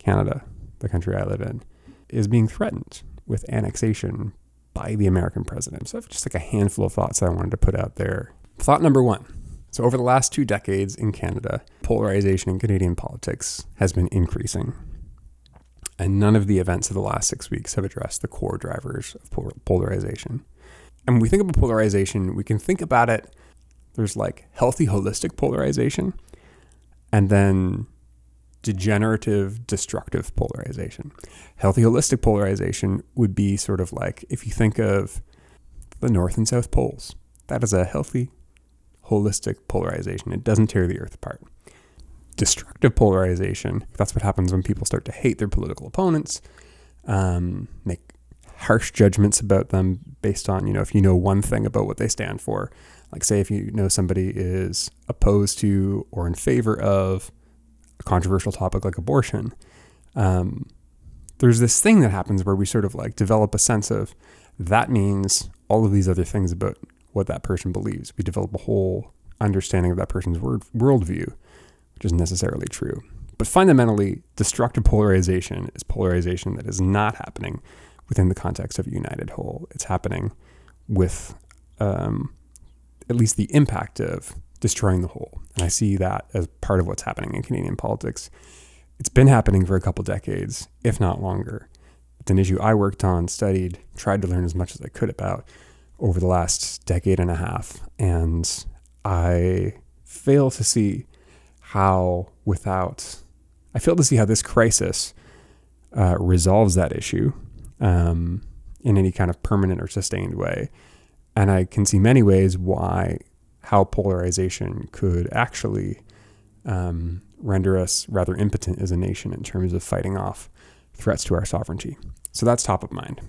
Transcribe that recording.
Canada, the country I live in, is being threatened with annexation by the American president. So I have just like a handful of thoughts that I wanted to put out there. Thought number one. So over the last 2 decades in Canada, polarization in Canadian politics has been increasing. And none of the events of the last 6 weeks have addressed the core drivers of polarization. And when we think about polarization, we can think about it, there's like healthy, holistic polarization, and then degenerative, destructive polarization. Healthy, holistic polarization would be sort of like if you think of the North and South poles. That is a healthy, holistic polarization. It doesn't tear the earth apart. Destructive polarization, that's what happens when people start to hate their political opponents, make harsh judgments about them based on, if you know one thing about what they stand for. Like say if you know somebody is opposed to or in favor of a controversial topic like abortion, there's this thing that happens where we sort of like develop a sense of that means all of these other things about what that person believes. We develop a whole understanding of that person's worldview, which isn't necessarily true. But fundamentally, destructive polarization is polarization that is not happening within the context of a united whole. It's happening with at least the impact of destroying the whole. And I see that as part of what's happening in Canadian politics. It's been happening for a couple decades, if not longer. It's an issue I worked on, studied, tried to learn as much as I could about over the last decade and a half. And I fail to see how this crisis resolves that issue in any kind of permanent or sustained way. And I can see many ways how polarization could actually render us rather impotent as a nation in terms of fighting off threats to our sovereignty. So that's top of mind.